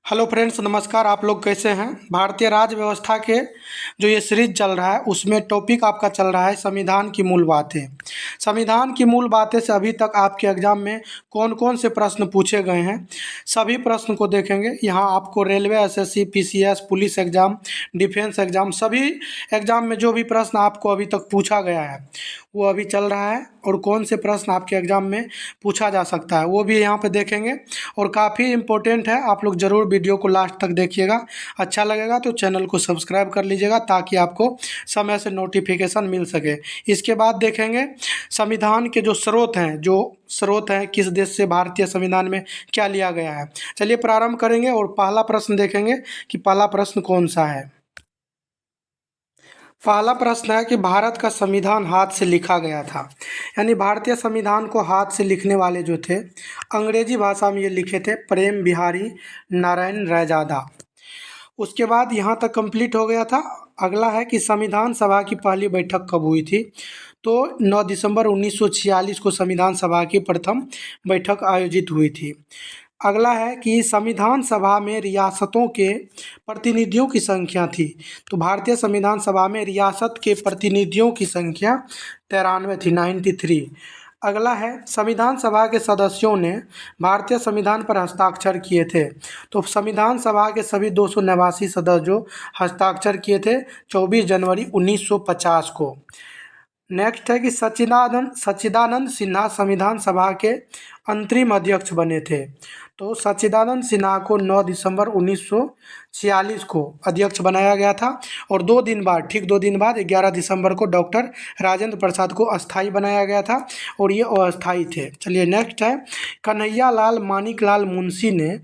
Hello friends, नमस्कार। आप लोग कैसे हैं? भारतीय राज्य व्यवस्था के जो ये सीरीज चल रहा है उसमें टॉपिक आपका चल रहा है संविधान की मूल बातें। संविधान की मूल बातें से अभी तक आपके एग्जाम में कौन कौन से प्रश्न पूछे गए हैं, सभी प्रश्न को देखेंगे। यहाँ आपको railway, SSC, PCS, police exam, defence exam, सभी एग्जाम में जो भी प्रश्न आपको अभी तक पूछा गया है वो अभी चल रहा है, और कौन से प्रश्न आपके एग्जाम में पूछा जा सकता है वो भी यहाँ पे देखेंगे। और काफ़ी इम्पोर्टेंट है, आप लोग ज़रूर वीडियो को लास्ट तक देखिएगा। अच्छा लगेगा तो चैनल को सब्सक्राइब कर लीजिएगा ताकि आपको समय से नोटिफिकेशन मिल सके। इसके बाद देखेंगे संविधान के जो स्रोत हैं किस देश से भारतीय संविधान में क्या लिया गया है। चलिए प्रारंभ करेंगे और पहला प्रश्न देखेंगे कि पहला प्रश्न कौन सा है। पहला प्रश्न है कि भारत का संविधान हाथ से लिखा गया था, यानी भारतीय संविधान को हाथ से लिखने वाले जो थे अंग्रेजी भाषा में ये लिखे थे प्रेम बिहारी नारायण रैजादा। उसके बाद यहाँ तक कंप्लीट हो गया था। अगला है कि संविधान सभा की पहली बैठक कब हुई थी, तो 9 दिसंबर 1946 को संविधान सभा की प्रथम बैठक आयोजित हुई थी। अगला है कि संविधान सभा में रियासतों के प्रतिनिधियों की संख्या थी, तो भारतीय संविधान सभा में रियासत के प्रतिनिधियों की संख्या 93 थी, 93। अगला है संविधान सभा के सदस्यों ने भारतीय संविधान पर हस्ताक्षर किए थे, तो संविधान सभा के सभी 289 सदस्य जो हस्ताक्षर किए थे 24 जनवरी 1950 को। नेक्स्ट है कि सच्चिदानंद सिन्हा संविधान सभा के अंतरिम अध्यक्ष बने थे, तो सच्चिदानंद सिन्हा को 9 दिसंबर 1946 को अध्यक्ष बनाया गया था, और ठीक 2 दिन बाद 11 दिसंबर को डॉक्टर राजेंद्र प्रसाद को अस्थाई बनाया गया था, और ये अस्थाई थे। चलिए नेक्स्ट है कन्हैया लाल मानिकलाल मुंशी ने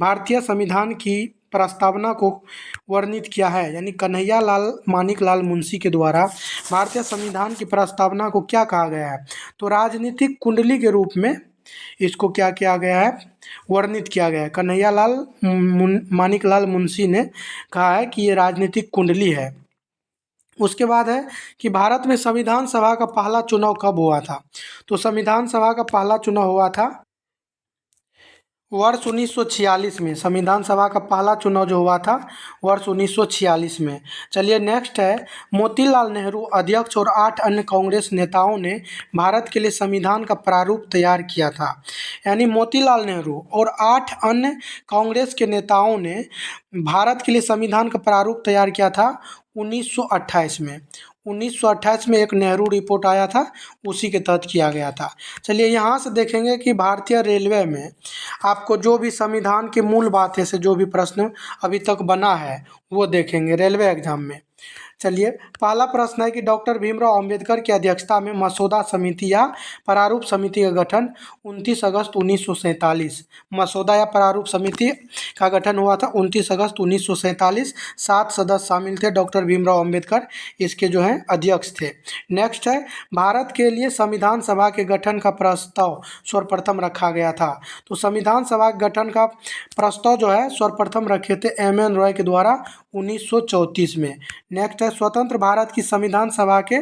भारतीय संविधान की प्रस्तावना को वर्णित किया है, यानी कन्हैया लाल मानिकलाल मुंशी के द्वारा भारतीय संविधान की प्रस्तावना को क्या कहा गया है, तो राजनीतिक कुंडली के रूप में इसको क्या किया गया है, वर्णित किया गया है। कन्हैया लाल मानिकलाल मुंशी ने कहा है कि ये राजनीतिक कुंडली है। उसके बाद है कि भारत में संविधान सभा का पहला चुनाव कब हुआ था, तो संविधान सभा का पहला चुनाव हुआ था वर्ष 1946 में। संविधान सभा का पहला चुनाव जो हुआ था वर्ष 1946 में। चलिए नेक्स्ट है मोतीलाल नेहरू अध्यक्ष और 8 अन्य कांग्रेस नेताओं ने भारत के लिए संविधान का प्रारूप तैयार किया था, यानी मोतीलाल नेहरू और 8 अन्य कांग्रेस के नेताओं ने भारत के लिए संविधान का प्रारूप तैयार किया था 1928 में। 1928 में एक नेहरू रिपोर्ट आया था, उसी के तहत किया गया था। चलिए यहाँ से देखेंगे कि भारतीय रेलवे में आपको जो भी संविधान की मूल बातें से जो भी प्रश्न अभी तक बना है वो देखेंगे रेलवे एग्जाम में। चलिए पहला प्रश्न है कि डॉक्टर भीमराव अंबेडकर की अध्यक्षता में मसौदा समिति या प्रारूप समिति का गठन 29 अगस्त 1947, मसौदा या प्रारूप समिति का गठन हुआ था 29 अगस्त 1947। 7 सदस्य शामिल थे, डॉक्टर भीमराव अंबेडकर इसके जो हैं अध्यक्ष थे। नेक्स्ट है भारत के लिए संविधान सभा के गठन का प्रस्ताव सर्वप्रथम रखा गया था, तो संविधान सभा के गठन का प्रस्ताव जो है सर्वप्रथम रखे थे एम.एन. रॉय के द्वारा 1934 में। नेक्स्ट है स्वतंत्र भारत की संविधान सभा के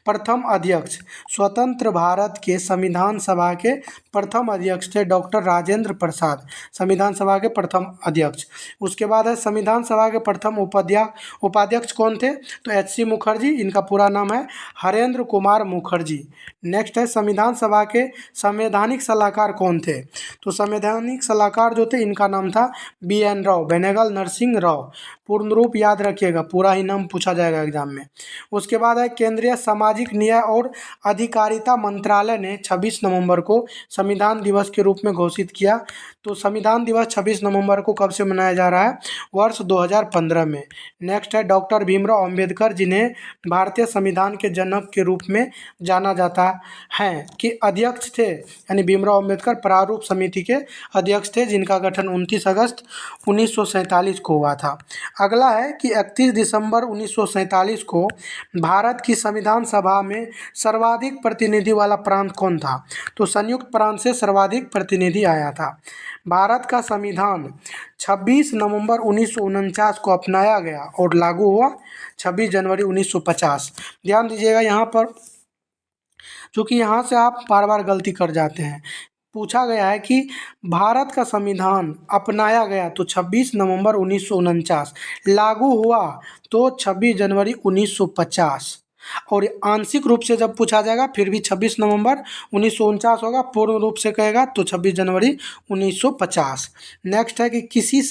प्रथम अध्यक्ष, स्वतंत्र भारत के संविधान सभा के प्रथम अध्यक्ष थे डॉक्टर राजेंद्र प्रसाद, संविधान सभा के प्रथम अध्यक्ष। उसके बाद है संविधान सभा के प्रथम उपाध्यक्ष कौन थे, तो एच.सी. मुखर्जी, इनका पूरा नाम है हरेंद्र कुमार मुखर्जी। नेक्स्ट है संविधान सभा के संवैधानिक सलाहकार कौन थे, तो संवैधानिक सलाहकार जो थे इनका नाम था B.N. राव, बेनेगल नरसिंह राव। पूर्ण रूप याद रखिएगा, पूरा ही नाम पूछा जाएगा एग्जाम में। उसके बाद है केंद्रीय सामाजिक न्याय और अधिकारिता मंत्रालय ने 26 नवंबर को संविधान दिवस के रूप में घोषित किया, तो संविधान दिवस 26 नवंबर को कब से मनाया जा रहा है, वर्ष 2015 में। नेक्स्ट है डॉक्टर भीमराव अंबेडकर, जिन्हें भारतीय संविधान के जनक के रूप में जाना जाता है, कि अध्यक्ष थे, यानी भीमराव अंबेडकर प्रारूप समिति के अध्यक्ष थे जिनका गठन 29 अगस्त 1947 को हुआ था। अगला है कि 31 दिसंबर 1947 को भारत की संविधान सभा में सर्वाधिक प्रतिनिधि वाला प्रांत कौन था, तो संयुक्त प्रांत से सर्वाधिक प्रतिनिधि आया था। भारत का संविधान 26 नवंबर 1949 को अपनाया गया और लागू हुआ 26 जनवरी 1950। ध्यान दीजिएगा यहाँ पर, चूँकि यहाँ से आप बार बार गलती कर जाते हैं। पूछा गया है कि भारत का संविधान अपनाया गया तो 26 नवंबर 1949, लागू हुआ तो 26 जनवरी 1950, और आंशिक रूप से जब पूछा जाएगा फिर भी 26 नवंबर 1949 होगा, पूर्ण रूप से कहेगा तो 26 जनवरी 1950। नेक्स्ट है कि किसी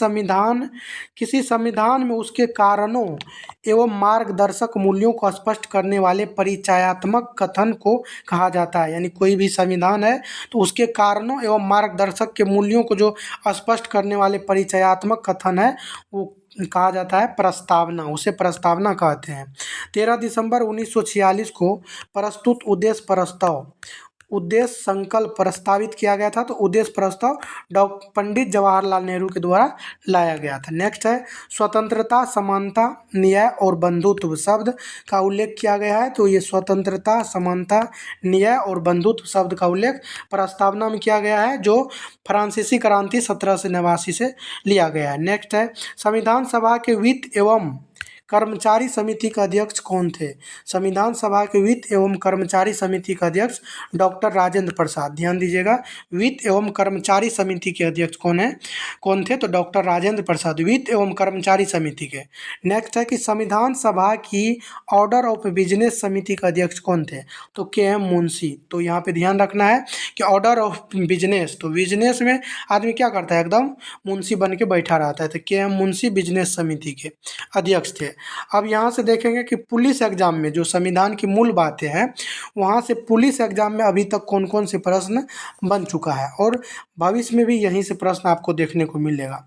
संविधान में उसके कारणों एवं मार्गदर्शक मूल्यों को स्पष्ट करने वाले परिचयात्मक कथन को कहा जाता है। यानी कोई भी संविधान है तो उसके कारणों एवं मार्गदर्शक के मूल्यों को जो स्पष्ट करने वाले परिचयात्मक कथन है वो कहा जाता है प्रस्तावना, उसे प्रस्तावना कहते हैं। 13 दिसंबर 1946 को प्रस्तुत उद्देश्य संकल्प प्रस्तावित किया गया था, तो उद्देश्य प्रस्ताव डॉक्टर पंडित जवाहरलाल नेहरू के द्वारा लाया गया था। नेक्स्ट है स्वतंत्रता, समानता, न्याय और बंधुत्व शब्द का उल्लेख किया गया है, तो ये स्वतंत्रता, समानता, न्याय और बंधुत्व शब्द का उल्लेख प्रस्तावना में किया गया है, जो फ्रांसीसी क्रांति 1789 से लिया गया है। नेक्स्ट है संविधान सभा के वित्त एवं कर्मचारी समिति का अध्यक्ष कौन थे? संविधान सभा के वित्त एवं कर्मचारी समिति का अध्यक्ष डॉक्टर राजेंद्र प्रसाद। ध्यान दीजिएगा, वित्त एवं कर्मचारी समिति के अध्यक्ष कौन थे? तो डॉक्टर राजेंद्र प्रसाद, वित्त एवं कर्मचारी समिति के। नेक्स्ट है कि संविधान सभा की ऑर्डर ऑफ बिजनेस समिति का अध्यक्ष कौन थे? तो के.एम. मुंशी। तो यहाँ पे ध्यान रखना है कि ऑर्डर ऑफ बिजनेस, तो बिजनेस में आदमी क्या करता है, एकदम मुंशी बन के बैठा रहता है, तो के.एम. मुंशी बिजनेस समिति के अध्यक्ष थे। अब यहाँ से देखेंगे कि पुलिस एग्जाम में जो संविधान की मूल बातें हैं, वहाँ से पुलिस एग्जाम में अभी तक कौन कौन से प्रश्न बन चुका है और भविष्य में भी यहीं से प्रश्न आपको देखने को मिलेगा।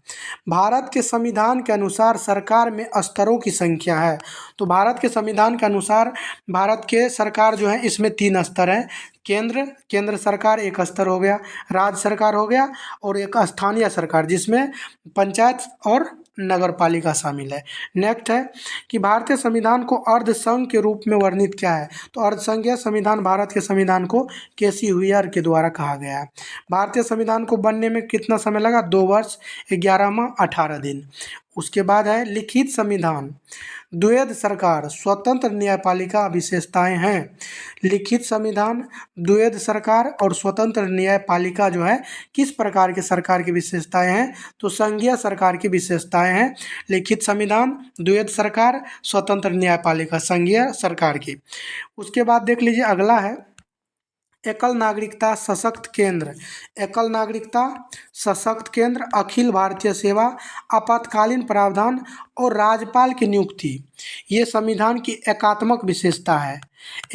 भारत के संविधान के अनुसार सरकार में स्तरों की संख्या है। तो भारत के संविधान के अनुसार भारत के सरकार जो है इसमें 3 स्तर हैं। केंद्र सरकार एक स्तर हो गया, राज्य सरकार हो गया, और एक स्थानीय सरकार जिसमें पंचायत और नगर पालिका शामिल है। नेक्स्ट है कि भारतीय संविधान को अर्धसंघ के रूप में वर्णित क्या है? तो अर्धसंघीय संविधान भारत के संविधान को केसी हुइयर के द्वारा कहा गया है। भारतीय संविधान को बनने में कितना समय लगा? 2 वर्ष 11 माह 18 दिन। उसके बाद है लिखित संविधान, द्वैध सरकार, स्वतंत्र न्यायपालिका विशेषताएं हैं। लिखित संविधान, द्वैध सरकार और स्वतंत्र न्यायपालिका जो है किस प्रकार के सरकार की विशेषताएं हैं? तो संघीय सरकार की विशेषताएं हैं। लिखित संविधान, द्वैध सरकार, स्वतंत्र न्यायपालिका संघीय सरकार की। उसके बाद देख लीजिए अगला है एकल नागरिकता सशक्त केंद्र। एकल नागरिकता सशक्त केंद्र, अखिल भारतीय सेवा, आपातकालीन प्रावधान और राज्यपाल की नियुक्ति, ये संविधान की एकात्मक विशेषता है।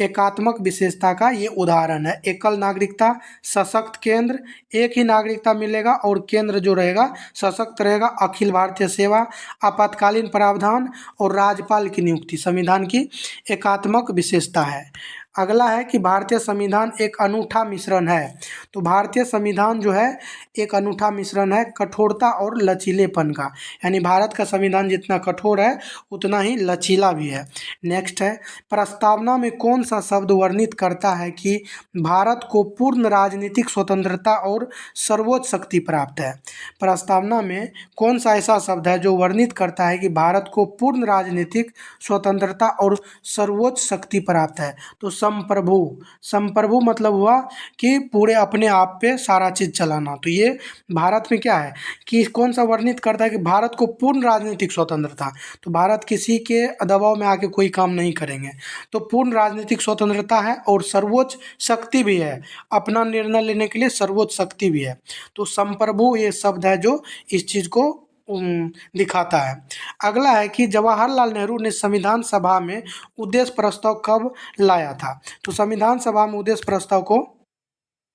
एकात्मक विशेषता का ये उदाहरण है। एकल नागरिकता सशक्त केंद्र, एक ही नागरिकता मिलेगा और केंद्र जो रहेगा सशक्त रहेगा, अखिल भारतीय सेवा, आपातकालीन प्रावधान और राज्यपाल की नियुक्ति संविधान की एकात्मक विशेषता है। अगला है कि भारतीय संविधान एक अनूठा मिश्रण है। तो भारतीय संविधान जो है एक अनूठा मिश्रण है कठोरता और लचीलेपन का, यानी भारत का संविधान जितना कठोर है उतना ही लचीला भी है। नेक्स्ट है प्रस्तावना में कौन सा शब्द वर्णित करता है कि भारत को पूर्ण राजनीतिक स्वतंत्रता और सर्वोच्च शक्ति प्राप्त है? प्रस्तावना में कौन सा ऐसा शब्द है जो वर्णित करता है कि भारत को पूर्ण राजनीतिक स्वतंत्रता और सर्वोच्च शक्ति प्राप्त है? तो संप्रभु मतलब हुआ कि पूरे अपने आप पे सारा चीज चलाना। तो ये भारत में क्या है कि कौन सा वर्णित करता है कि भारत को पूर्ण राजनीतिक स्वतंत्रता, तो भारत किसी के दबाव में आके कोई काम नहीं करेंगे, तो पूर्ण राजनीतिक स्वतंत्रता है और सर्वोच्च शक्ति भी है, अपना निर्णय लेने के लिए सर्वोच्च शक्ति भी है। तो संप्रभु ये शब्द है जो इस चीज को दिखाता है। अगला है कि जवाहरलाल नेहरू ने संविधान सभा में उद्देश्य प्रस्ताव कब लाया था? तो संविधान सभा में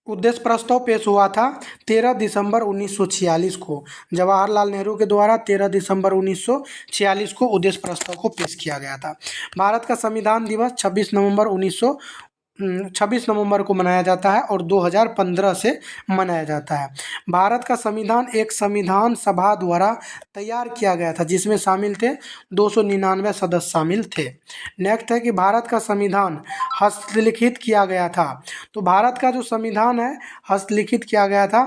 उद्देश्य प्रस्ताव पेश हुआ था 13 दिसंबर 1946 को। जवाहरलाल नेहरू के द्वारा 13 दिसंबर 1946 को उद्देश्य प्रस्ताव को पेश किया गया था। भारत का संविधान दिवस 26 नवंबर को मनाया जाता है और 2015 से मनाया जाता है। भारत का संविधान एक संविधान सभा द्वारा तैयार किया गया था जिसमें शामिल थे 299 सदस्य शामिल थे। नेक्स्ट है कि भारत का संविधान हस्तलिखित किया गया था। तो भारत का जो संविधान है हस्तलिखित किया गया था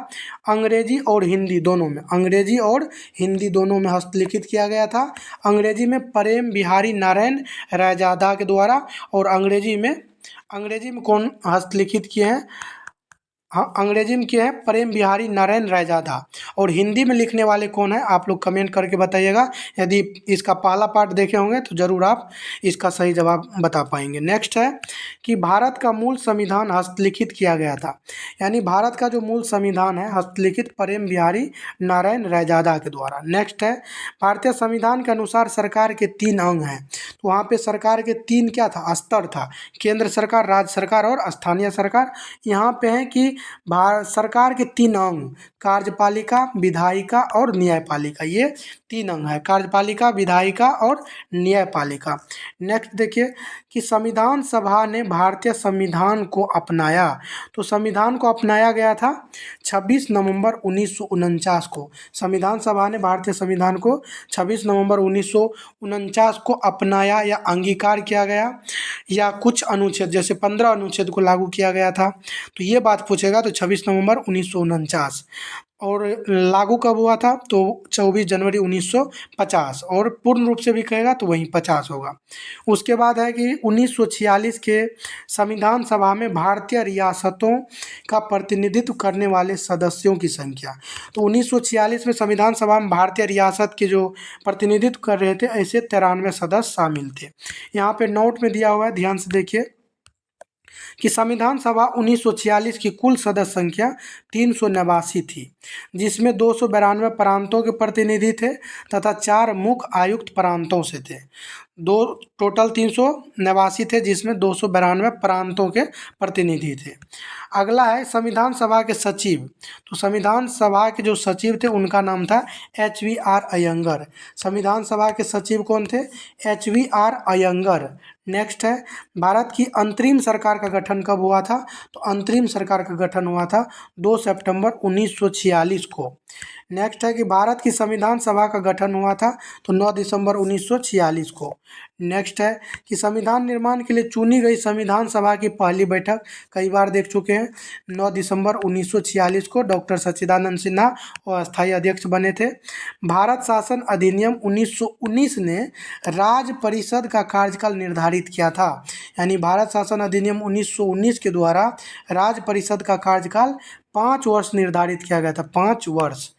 अंग्रेजी और हिंदी दोनों में, अंग्रेजी और हिंदी दोनों में हस्तलिखित किया गया था। अंग्रेजी में प्रेम बिहारी नारायण रायजादा के द्वारा, और अंग्रेजी में कौन हस्तलिखित किए हैं? हाँ, अंग्रेजी में क्या है, प्रेम बिहारी नारायण रायजादा। और हिंदी में लिखने वाले कौन है, आप लोग कमेंट करके बताइएगा। यदि इसका पहला पार्ट देखे होंगे तो ज़रूर आप इसका सही जवाब बता पाएंगे। नेक्स्ट है कि भारत का मूल संविधान हस्तलिखित किया गया था। यानी भारत का जो मूल संविधान है हस्तलिखित प्रेम बिहारी नारायण रायजादा के द्वारा। नेक्स्ट है, भारतीय संविधान के अनुसार सरकार के 3 अंग हैं। तो वहाँ पे सरकार के 3 क्या था, स्तर था, केंद्र सरकार, राज्य सरकार और स्थानीय सरकार। यहाँ पे है कि भारत सरकार के 3 अंग, कार्यपालिका, विधायिका और न्यायपालिका, ये 3 अंग है, कार्यपालिका, विधायिका और न्यायपालिका। नेक्स्ट देखिए कि संविधान सभा ने भारतीय संविधान को अपनाया। तो संविधान को अपनाया गया था 26 नवंबर 1949 को। संविधान सभा ने भारतीय संविधान को 26 नवंबर 1949 को अपनाया या अंगीकार किया गया, या कुछ अनुच्छेद जैसे 15 अनुच्छेद को लागू किया गया था। तो ये बात पूछेगा तो 26 नवंबर 1949। और लागू कब हुआ था, तो 24 जनवरी 1950। और पूर्ण रूप से भी कहेगा तो वहीं 50 होगा। उसके बाद है कि 1946 के संविधान सभा में भारतीय रियासतों का प्रतिनिधित्व करने वाले सदस्यों की संख्या। तो 1946 में संविधान सभा में भारतीय रियासत के जो प्रतिनिधित्व कर रहे थे ऐसे 93 सदस्य शामिल थे। यहाँ पे नोट में दिया हुआ है, ध्यान से देखिए कि संविधान सभा 1946 की कुल सदस्य संख्या 389 थी, जिसमें 292 प्रांतों के प्रतिनिधि थे तथा 4 मुख्य आयुक्त प्रांतों से थे। दो टोटल 389 थे, जिसमें 292 प्रांतों के प्रतिनिधि थे। अगला है संविधान सभा के सचिव। तो संविधान सभा के जो सचिव थे उनका नाम था HVR अयंगर। संविधान सभा के सचिव कौन थे, HVR अयंगर। नेक्स्ट है, भारत की अंतरिम सरकार का गठन कब हुआ था, तो अंतरिम सरकार का गठन हुआ था 2 सितंबर 1946 को। नेक्स्ट है कि भारत की संविधान सभा का गठन हुआ था तो 9 दिसंबर 1946 को। नेक्स्ट है कि संविधान निर्माण के लिए चुनी गई संविधान सभा की पहली बैठक, कई बार देख चुके हैं, 9 दिसंबर 1946 को डॉक्टर सच्चिदानंद सिन्हा और अस्थायी अध्यक्ष बने थे। भारत शासन अधिनियम 1919 ने राज्य परिषद का कार्यकाल निर्धारित किया था। यानी भारत शासन अधिनियम 1919 के द्वारा राज्य परिषद का कार्यकाल 5 वर्ष निर्धारित किया गया था, 5 वर्ष।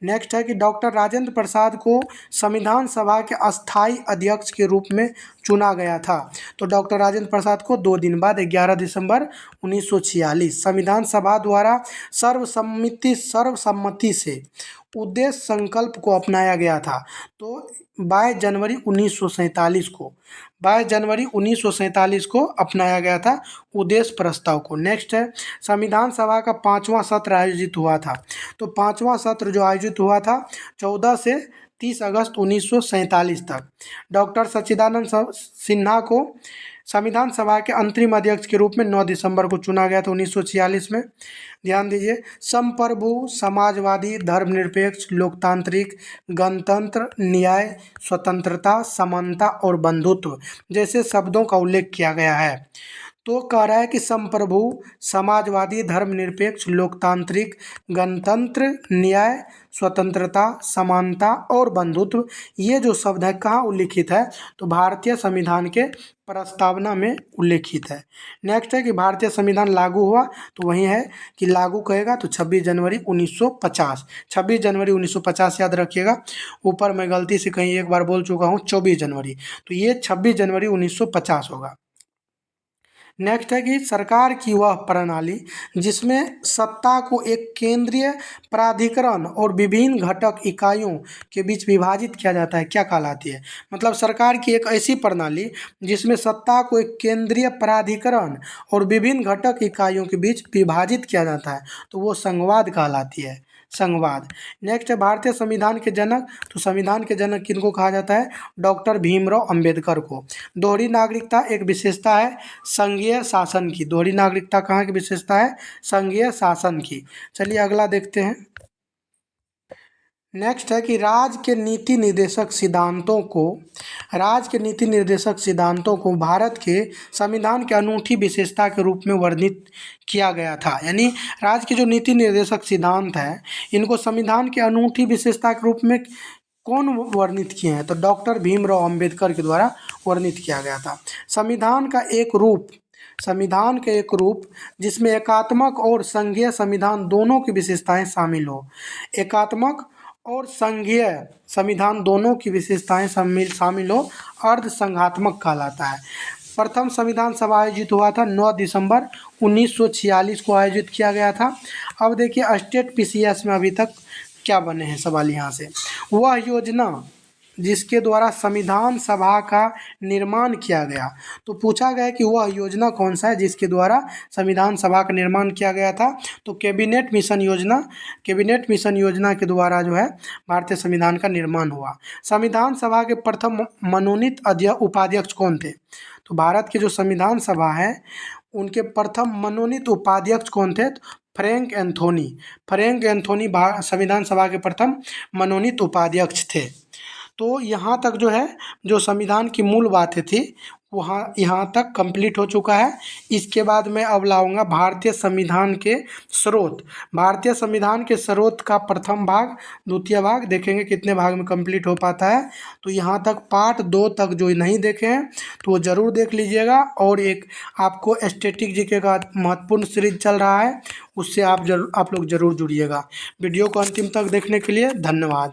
नेक्स्ट है कि डॉक्टर राजेंद्र प्रसाद को संविधान सभा के अस्थायी अध्यक्ष के रूप में चुना गया था। तो डॉक्टर राजेंद्र प्रसाद को 2 दिन बाद 11 दिसंबर 1946 संविधान सभा द्वारा सर्वसम्मति से उद्देश्य संकल्प को अपनाया गया था। तो 22 जनवरी 1947 को 22 जनवरी 1947 को अपनाया गया था उद्देश्य प्रस्ताव को। नेक्स्ट है, संविधान सभा का 5वां सत्र आयोजित हुआ था। तो 5वां सत्र जो आयोजित हुआ था 14 से 30 अगस्त 1947 तक। डॉक्टर सच्चिदानंद सिन्हा को संविधान सभा के अंतरिम अध्यक्ष के रूप में 9 दिसंबर को चुना गया था 1946 में। ध्यान दीजिए, संप्रभु, समाजवादी, धर्मनिरपेक्ष, लोकतांत्रिक, गणतंत्र, न्याय, स्वतंत्रता, समानता और बंधुत्व जैसे शब्दों का उल्लेख किया गया है। तो कह रहा है कि संप्रभु, समाजवादी, धर्मनिरपेक्ष, लोकतांत्रिक, गणतंत्र, न्याय, स्वतंत्रता, समानता और बंधुत्व, ये जो शब्द है कहाँ उल्लिखित है, तो भारतीय संविधान के प्रस्तावना में उल्लेखित है। नेक्स्ट है कि भारतीय संविधान लागू हुआ, तो वही है कि लागू कहेगा तो 26 जनवरी 1950। 26 जनवरी 1950 याद रखिएगा। ऊपर मैं गलती से कहीं एक बार बोल चुका हूँ 24 जनवरी, तो ये 26 जनवरी 1950 होगा। नेक्स्ट है कि सरकार की वह प्रणाली जिसमें सत्ता को एक केंद्रीय प्राधिकरण और विभिन्न घटक इकाइयों के बीच विभाजित किया जाता है, क्या कहलाती है। मतलब सरकार की एक ऐसी प्रणाली जिसमें सत्ता को एक केंद्रीय प्राधिकरण और विभिन्न घटक इकाइयों के बीच विभाजित किया जाता है, तो वो संघवाद कहलाती है, संघवाद। नेक्स्ट है भारतीय संविधान के जनक। तो संविधान के जनक किनको कहा जाता है, डॉक्टर भीमराव अंबेडकर को। दोहरी नागरिकता एक विशेषता है संघीय शासन की। दोहरी नागरिकता कहाँ की विशेषता है, संघीय शासन की। चलिए अगला देखते हैं। नेक्स्ट है कि राज्य के नीति निर्देशक सिद्धांतों को भारत के संविधान के अनूठी विशेषता के रूप में वर्णित किया गया था। यानी राज्य के जो नीति निर्देशक सिद्धांत हैं इनको संविधान के अनूठी विशेषता के रूप में कौन वर्णित किए हैं, तो डॉक्टर भीमराव अंबेडकर के द्वारा वर्णित किया गया था। संविधान का एक रूप संविधान के एक रूप जिसमें एकात्मक और संघीय संविधान दोनों की विशेषताएं शामिल हो। एकात्मक और संघीय संविधान दोनों की विशेषताएं शामिल हो अर्ध संघात्मक कहलाता है। प्रथम संविधान सभा आयोजित हुआ था 9 दिसंबर 1946 को आयोजित किया गया था। अब देखिए स्टेट पीसीएस में अभी तक क्या बने हैं सवाल यहाँ से। वह योजना जिसके द्वारा संविधान सभा का निर्माण किया गया, तो पूछा गया कि वह योजना कौन सा है जिसके द्वारा संविधान सभा का निर्माण किया गया था। तो कैबिनेट मिशन योजना के द्वारा जो है भारतीय संविधान का निर्माण हुआ। संविधान सभा के प्रथम मनोनीत उपाध्यक्ष कौन थे? तो भारत के जो संविधान सभा है उनके प्रथम मनोनीत उपाध्यक्ष कौन थे? फ्रैंक एंथोनी संविधान सभा के प्रथम मनोनीत उपाध्यक्ष थे। तो यहाँ तक जो है जो संविधान की मूल बातें थी वहाँ यहाँ तक कंप्लीट हो चुका है। इसके बाद मैं अब लाऊंगा भारतीय संविधान के स्रोत का प्रथम भाग, द्वितीय भाग देखेंगे कितने भाग में कंप्लीट हो पाता है। तो यहाँ तक पार्ट 2 तक जो नहीं देखे हैं तो वो ज़रूर देख लीजिएगा। और एक आपको स्टैटिक जीके का महत्वपूर्ण सीरीज चल रहा है, उससे आप लोग ज़रूर जुड़िएगा। वीडियो को अंतिम तक देखने के लिए धन्यवाद।